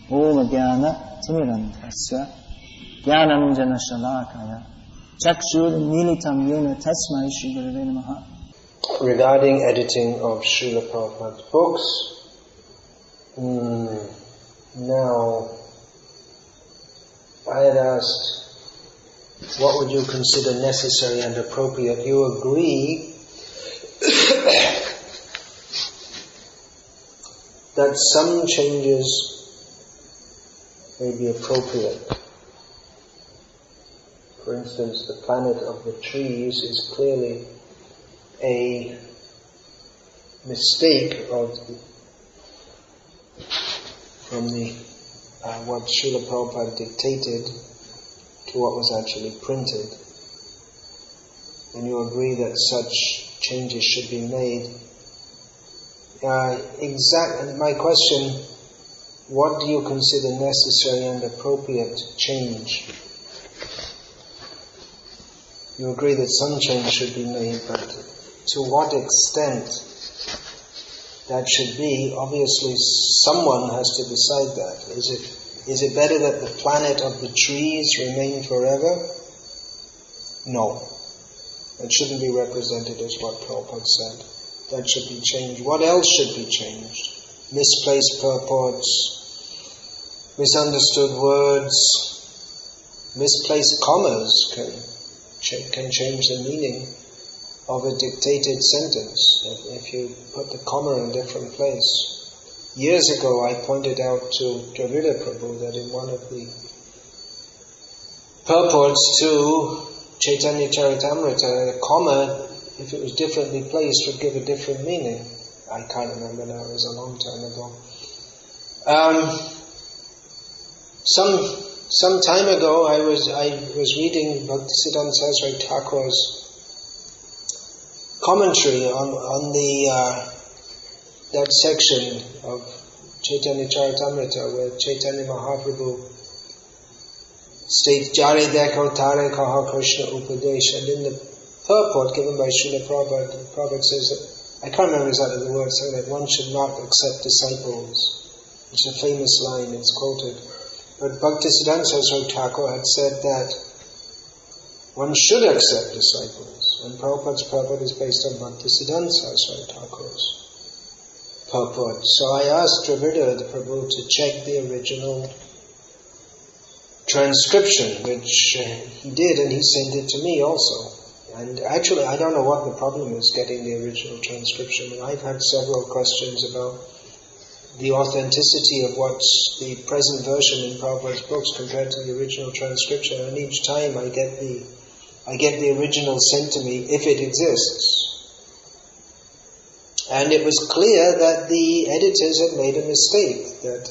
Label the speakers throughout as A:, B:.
A: Om Jnana Timirantasya Jnananjana Shalakaya Chakshur Militam Yena Tasmai Shri Gurave Namaha. Regarding editing of Srila Prabhupada's books, now I had asked, what would you consider necessary and appropriate? You agree that some changes may be appropriate. For instance, the planet of the trees is clearly a mistake from what Srila Prabhupada dictated to what was actually printed. And you agree that such changes should be made. My question, what do you consider necessary and appropriate change? You agree that some change should be made, but to what extent that should be, obviously someone has to decide that. Is it better that the planet of the trees remain forever? No. It shouldn't be represented as what Prabhupada said. That should be changed. What else should be changed? Misplaced purports, misunderstood words, misplaced commas can change the meaning of a dictated sentence if you put the comma in a different place. Years ago I pointed out to Dravida Prabhu that in one of the purports to Chaitanya Charitamrita, a comma, if it was differently placed, would give a different meaning. I can't remember now, it was a long time ago. Some time ago I was reading Bhaktisiddhanta Saraswati Thakur's commentary on that section of Chaitanya Charitamrita where Chaitanya Mahaprabhu states Jare Dekho Tare Kaha Krishna Upadesh, and in the purport given by Srila Prabhupada, Prabhupada says that, I can't remember exactly the words, saying that one should not accept disciples. It's a famous line, it's quoted. But Bhaktisiddhanta Saraswati Thakur had said that one should accept disciples, and Prabhupada's purport is based on Bhaktisiddhanta Saraswati Thakur's purport. So I asked Dravida Prabhu to check the original transcription, which he did, and he sent it to me also. And actually, I don't know what the problem is getting the original transcription. And I've had several questions about the authenticity of what's the present version in Prabhupada's books compared to the original transcription. And each time I get the original sent to me, if it exists. And it was clear that the editors had made a mistake, that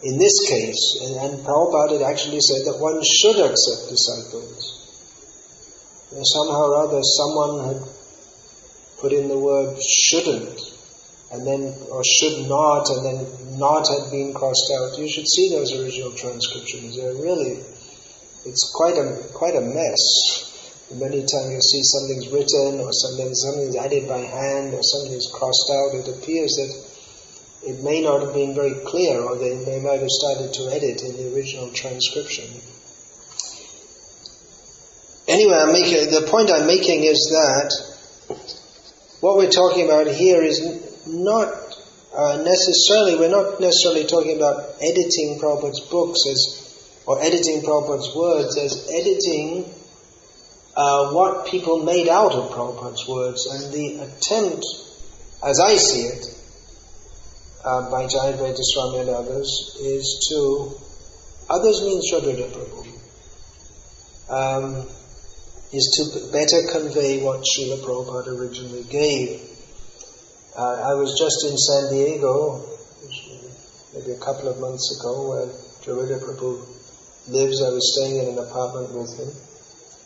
A: in this case, and Prabhupada had actually said that one should accept disciples. And somehow or other, someone had put in the word shouldn't, and then, or should not, and then not had been crossed out. You should see those original transcriptions. They're really, it's quite a mess. Many times you see something's written, or something's added by hand, or something's crossed out. It appears that it may not have been very clear, or they might have started to edit in the original transcription. Anyway, the point I'm making is that what we're talking about here is not necessarily, we're not necessarily talking about editing Prabhupada's books or editing Prabhupada's words as editing what people made out of Prabhupada's words. And the attempt, as I see it, by Jayadvaita Swami and others, is to, others means Dravida Prabhu, is to better convey what Srila Prabhupada originally gave. I was just in San Diego, maybe a couple of months ago, where Dravida Prabhu lives. I was staying in an apartment with him,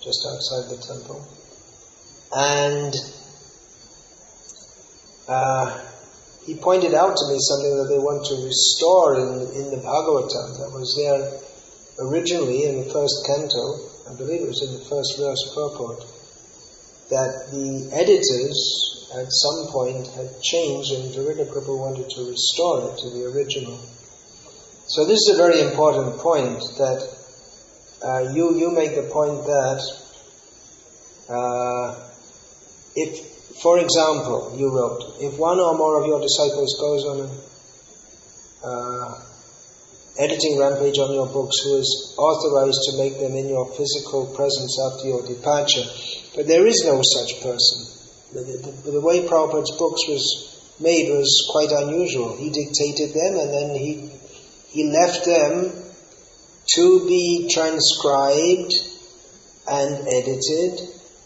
A: just outside the temple. And he pointed out to me something that they want to restore in the Bhagavatam that was there originally in the first canto. I believe it was in the first verse purport, that the editors at some point had changed and Dravida Prabhu wanted to restore it to the original. So this is a very important point that you make the point that if, for example, you wrote, if one or more of your disciples goes on an editing rampage on your books, who is authorized to make them in your physical presence after your departure. But there is no such person. The way Prabhupada's books was made was quite unusual. He dictated them and then he left them to be transcribed and edited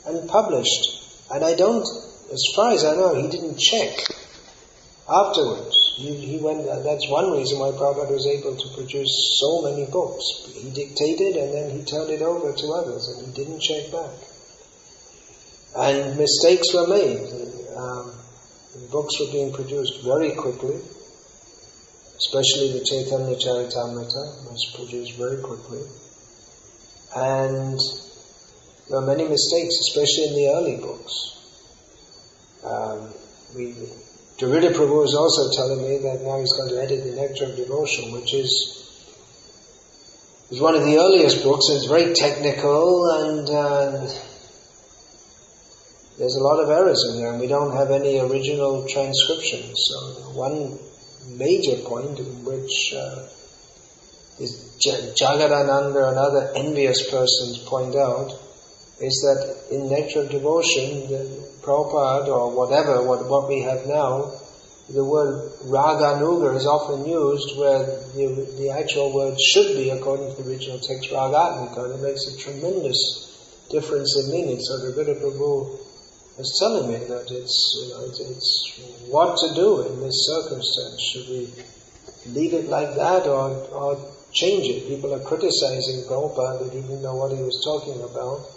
A: and published. And as far as I know, he didn't check afterwards. He went. That's one reason why Prabhupada was able to produce so many books. He dictated and then he turned it over to others, and he didn't check back. And mistakes were made. The books were being produced very quickly, especially the Chaitanya Charitamrita was produced very quickly. And there were many mistakes, especially in the early books. Dravida Prabhu was also telling me that now he's going to edit the Nectar of Devotion, which is one of the earliest books, and it's very technical, and there's a lot of errors in there, and we don't have any original transcriptions. So one major point in which Jagadananda and other envious persons point out is that in Nectar of Devotion, the Prabhupada, or whatever, what we have now, the word Raganuga is often used where the actual word should be, according to the original text, Ragatmika, and it makes a tremendous difference in meaning. So the Dravida Prabhu was telling me that it's what to do in this circumstance. Should we leave it like that or change it? People are criticizing Prabhupada that he didn't know what he was talking about.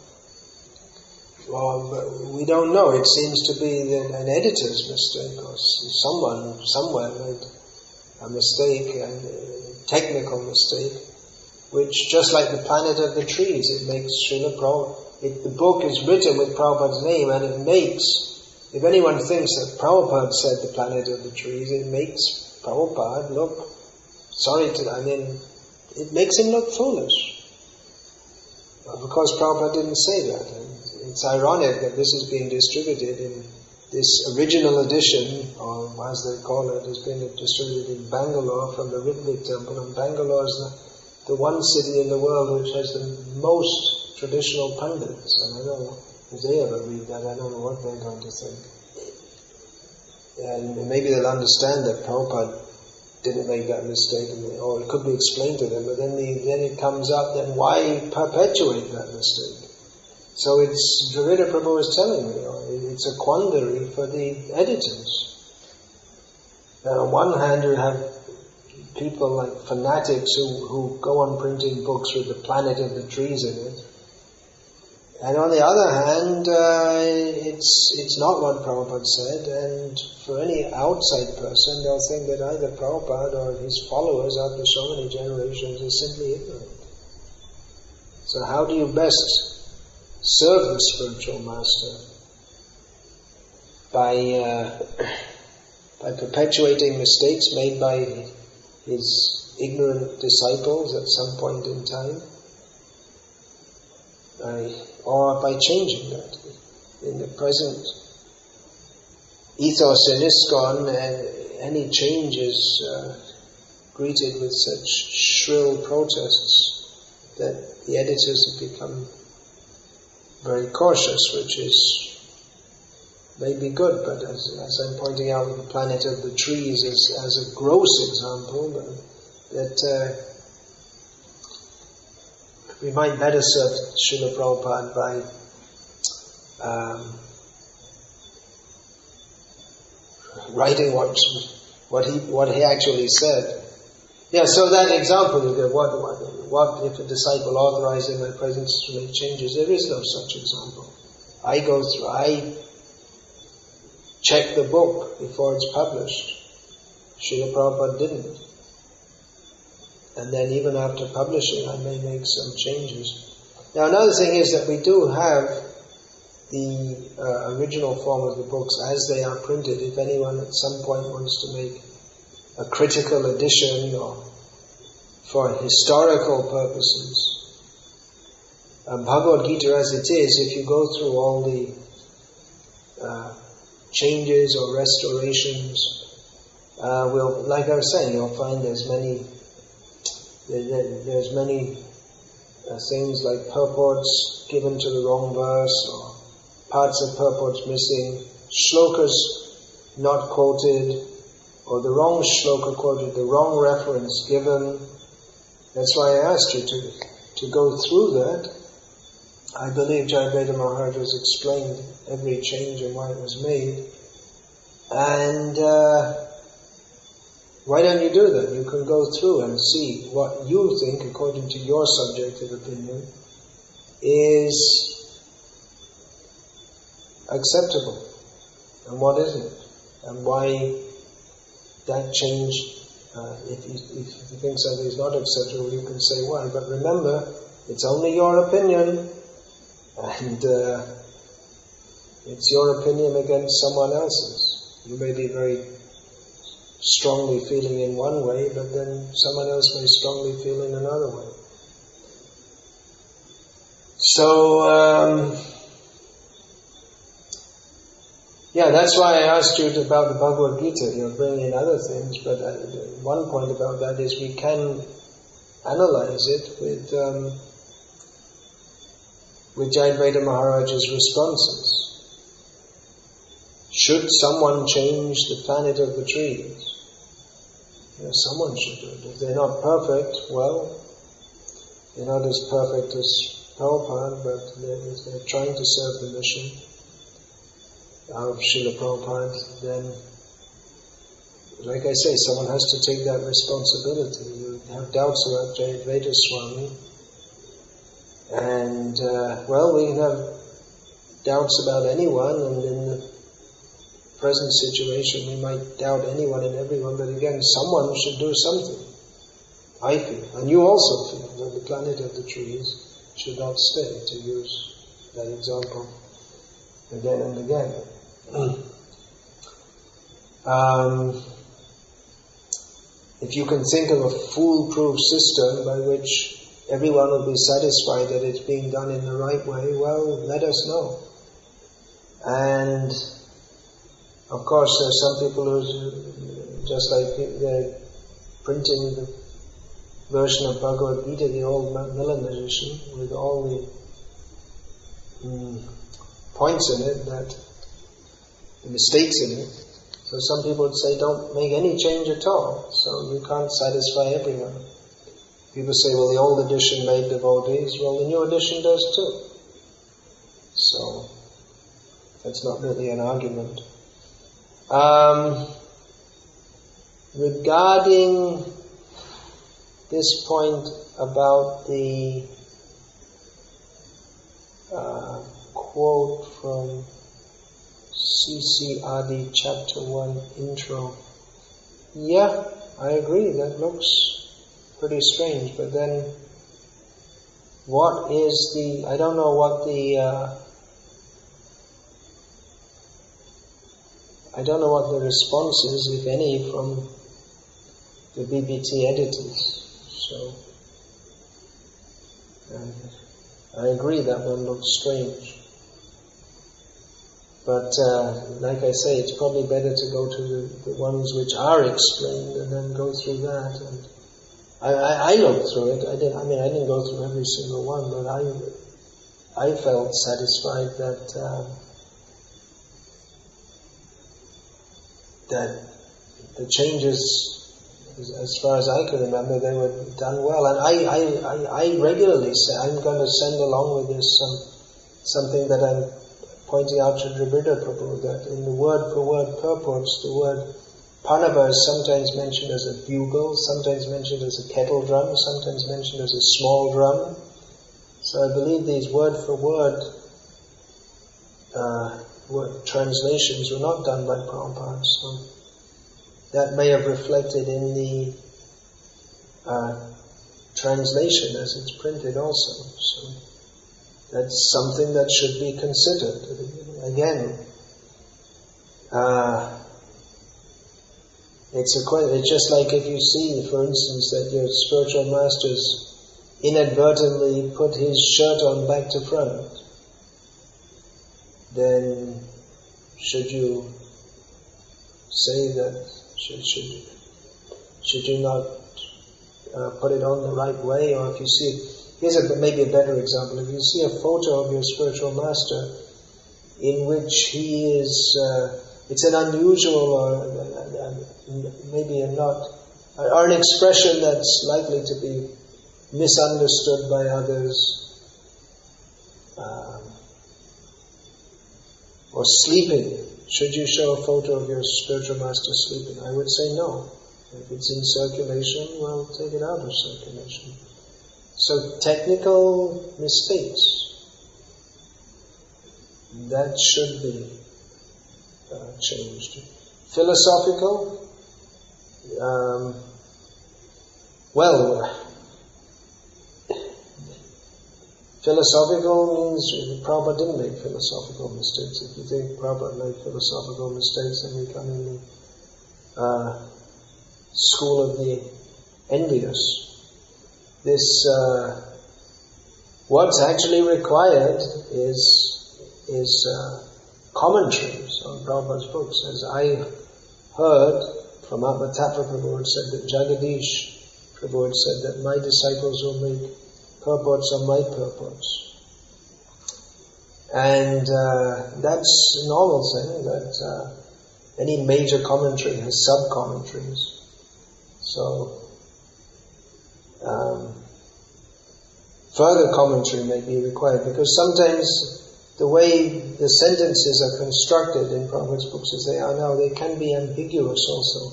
A: Well, we don't know. It seems to be an editor's mistake, or someone somewhere made a mistake, a technical mistake, which, just like the Planet of the Trees, it makes Srila Prabhupada. The book is written with Prabhupada's name, and it makes, if anyone thinks that Prabhupada said the Planet of the Trees, it makes Prabhupada look, it makes him look foolish. Because Prabhupada didn't say that. And it's ironic that this is being distributed in this original edition, or as they call it, is being distributed in Bangalore from the Ritwik Temple. And Bangalore is the one city in the world which has the most traditional pundits. And I don't know if they ever read that, I don't know what they're going to think. And maybe they'll understand that Prabhupada didn't make that mistake, or it could be explained to them, but then it comes up, then why perpetuate that mistake? So it's, Dravida Prabhu was telling me, it's a quandary for the editors. Now, on one hand, you have people like fanatics who go on printing books with the Planet of the Trees in it. And on the other hand, it's not what Prabhupada said, and for any outside person, they'll think that either Prabhupada or his followers after so many generations are simply ignorant. So how do you best serve the spiritual master? By perpetuating mistakes made by his ignorant disciples at some point in time, or by changing that. In the present ethos in ISKCON, any change is greeted with such shrill protests that the editors have become very cautious, which is maybe good, but as I'm pointing out with the Planet of the Trees as a gross example, that we might better serve Srila Prabhupada by writing what he actually said. Yeah, so that example, what if a disciple authorized in my presence to make changes? There is no such example. I check the book before it's published. Srila Prabhupada didn't. And then even after publishing, I may make some changes. Now another thing is that we do have the original form of the books as they are printed. If anyone at some point wants to make a critical edition or for historical purposes. Bhagavad Gita as it is, if you go through all the changes or restorations, like I was saying, you'll find there's many things like purports given to the wrong verse, or parts of purports missing, shlokas not quoted, or the wrong shloka quoted, the wrong reference given. That's why I asked you to go through that. I believe Jayadvaita Maharaj has explained every change and why it was made. And why don't you do that? You can go through and see what you think, according to your subjective opinion, is acceptable, and what isn't, and why that change, if you think something is not acceptable, you can say why. But remember, it's only your opinion, and it's your opinion against someone else's. You may be very strongly feeling in one way, but then someone else may strongly feel in another way. So, that's why I asked you about the Bhagavad Gita. You'll bring in other things, but one point about that is we can analyze it with Jayadvaita Maharaj's responses. Should someone change the planet of the trees? Someone should do it. If they're not perfect, well, they're not as perfect as Prabhupada, but they're trying to serve the mission of Srila Prabhupada, then, like I say, someone has to take that responsibility. You have doubts about Jayadvaita Swami, and, we can have doubts about anyone, and in the present situation we might doubt anyone and everyone, but again, someone should do something, I feel. And you also feel that the planet of the trees should not stay, to use that example again and again. If you can think of a foolproof system by which everyone will be satisfied that it's being done in the right way, well, let us know. And of course, there are some people who, just like they're printing the version of Bhagavad Gita, the old Macmillan edition, with all the points in it, the mistakes in it. So some people would say, don't make any change at all, so you can't satisfy everyone. People say, well, the old edition made devotees, well, the new edition does too. So, that's not really an argument. Regarding this point about the quote from C.C. Adi Chapter 1 Intro, I agree, that looks pretty strange, but then what is I don't know what the response is, if any, from the BBT editors. So, I agree that one looks strange. But, like I say, it's probably better to go to the ones which are explained and then go through that. And I looked through it. I didn't go through every single one, but I felt satisfied that the changes, as far as I can remember, they were done well. And I regularly say, I'm going to send along with this something that I'm pointing out to Drabida Prabhu, that in the word-for-word purports, the word Panava is sometimes mentioned as a bugle, sometimes mentioned as a kettle drum, sometimes mentioned as a small drum. So I believe these word-for-word translations were not done by Prabhupada, so that may have reflected in the translation as it's printed also. So that's something that should be considered. Again, It's just like if you see, for instance, that your spiritual master's inadvertently put his shirt on back to front, then should you say that, should you not put it on the right way? Or if you see, here's maybe a better example, if you see a photo of your spiritual master in which he is, it's an unusual or maybe or an expression that's likely to be misunderstood by others, or sleeping. Should you show a photo of your spiritual master sleeping? I would say no. If it's in circulation, well, take it out of circulation. So technical mistakes, that should be changed. Philosophical, philosophical means Prabhupada didn't make philosophical mistakes. If you think Prabhupada made philosophical mistakes, then we come in the school of the envious. What's actually required is commentaries on Prabhupada's books. As I heard from mp3 Prabhupada said that Jagadish Prabhupada said that my disciples will make purports on my purports. And that's a normal thing, that any major commentary has sub-commentaries. So, further commentary may be required, because sometimes the way the sentences are constructed in Prabhupada's books as they are now, they can be ambiguous also.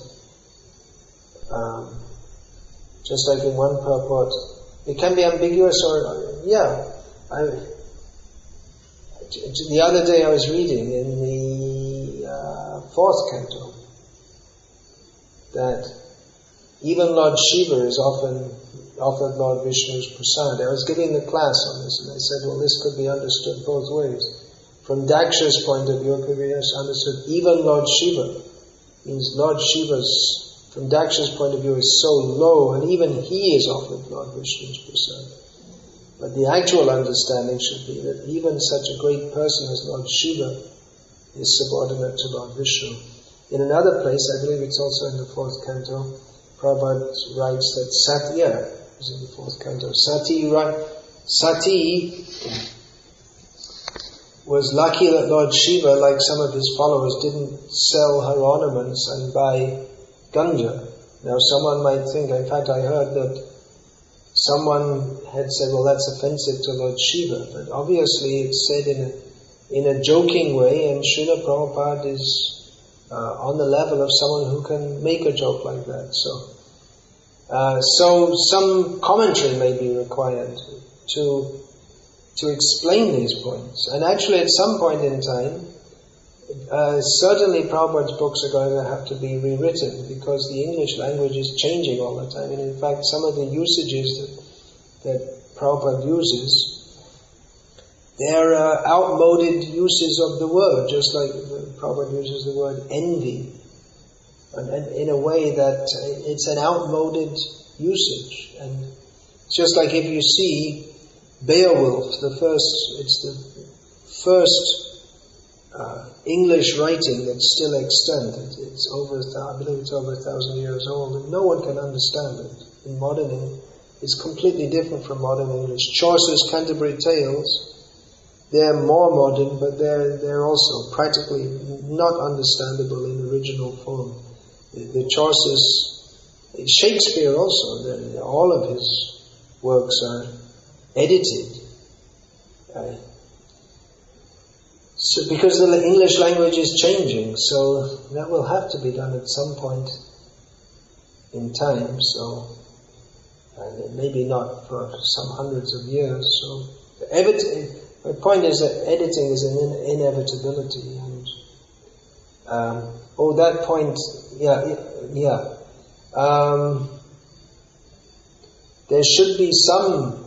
A: Just like in one purport, it can be ambiguous the other day I was reading in the 4th canto that even Lord Shiva is often offered Lord Vishnu's prasad. I was giving the class on this, and I said, well, this could be understood both ways. From Daksha's point of view, it could be understood even Lord Shiva. Means Lord Shiva's, from Daksha's point of view, is so low, and even he is offered Lord Vishnu's prasad. But the actual understanding should be that even such a great person as Lord Shiva is subordinate to Lord Vishnu. In another place, I believe it's also in the 4th canto, Prabhupada writes that Sati, is in the 4th canto, Sati was lucky that Lord Shiva, like some of his followers, didn't sell her ornaments and buy ganja. Now someone might think, in fact I heard that someone had said, well, that's offensive to Lord Shiva, but obviously it's said in a joking way, and Srila Prabhupada is on the level of someone who can make a joke like that. So some commentary may be required to explain these points. And actually at some point in time, certainly Prabhupada's books are going to have to be rewritten, because the English language is changing all the time. And in fact, some of the usages that Prabhupada uses, they're outmoded uses of the word, just like Prabhupada uses the word envy, and in a way that it's an outmoded usage. And it's just like if you see Beowulf, it's the first English writing that's still extant. It's I believe it's over 1,000 years old, and no one can understand it. In modern English, it's completely different from modern English. Chaucer's Canterbury Tales, they're more modern, but they're also practically not understandable in original form. The Chaucer's, Shakespeare also, all of his works are edited. So because the English language is changing, so that will have to be done at some point in time. So maybe not for some hundreds of years. So my point is that editing is an inevitability, and that point, there should be some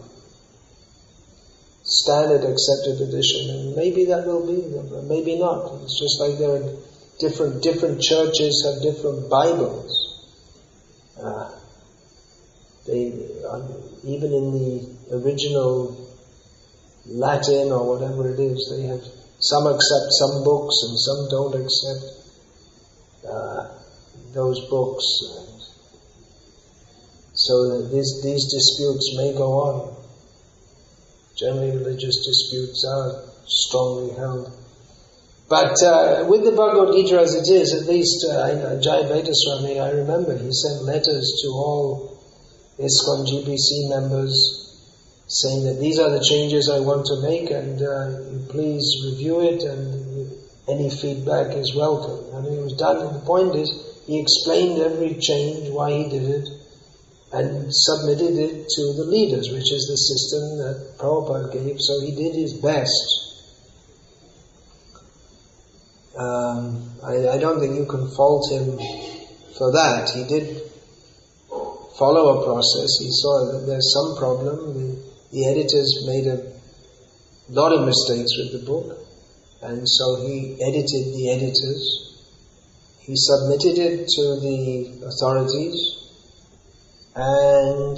A: standard accepted edition, and maybe that will be, maybe not. It's just like there are different churches have different Bibles. even in the original Latin or whatever it is, they have some accept some books and some don't accept those books. And so these disputes may go on. Generally, religious disputes are strongly held. But with the Bhagavad Gita as it is, at least Jayabheda Swami, I remember, he sent letters to all ISKCON GBC members saying that these are the changes I want to make, and you please review it, and any feedback is welcome. I mean, it was done, and the point is, he explained every change, why he did it, and submitted it to the leaders, which is the system that Prabhupada gave, so he did his best. I don't think you can fault him for that. He did follow a process. He saw that there's some problem. The editors made a lot of mistakes with the book, and so he edited the editors. He submitted it to the authorities, and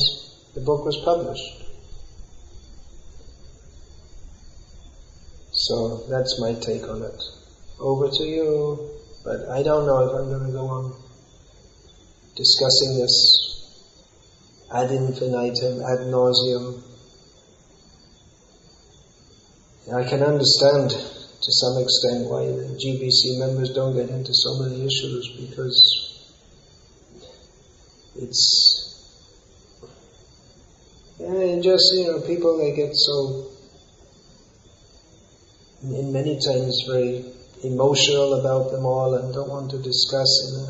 A: the book was published. So that's my take on it. Over to you, but I don't know if I'm going to go on discussing this ad infinitum, ad nauseum. I can understand to some extent why the GBC members don't get into so many issues, because it's people, they get so in many times very emotional about them all and don't want to discuss in a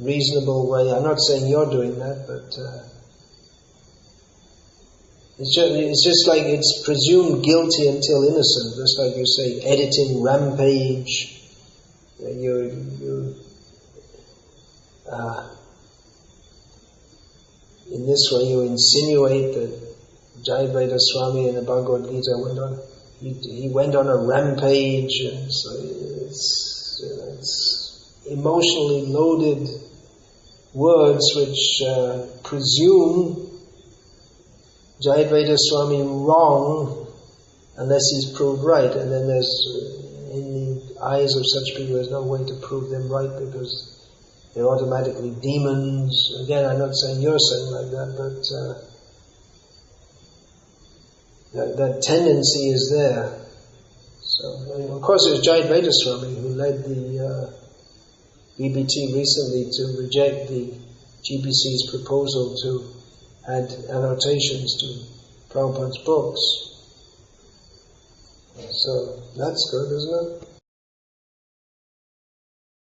A: reasonable way. I'm not saying you're doing that, but it's just like it's presumed guilty until innocent. Just like you say, editing rampage. In this way you insinuate that Jayabheda Swami in the Bhagavad Gita he went on a rampage, and so it's emotionally loaded words which presume Jayabheda Swami wrong unless he's proved right, and then in the eyes of such people there's no way to prove them right because they're automatically demons. Again, I'm not saying you're saying like that, but that tendency is there. So, of course, it was Jayabheda Swami who led the BBT recently to reject the GBC's proposal to add annotations to Prabhupada's books. So that's good, isn't it?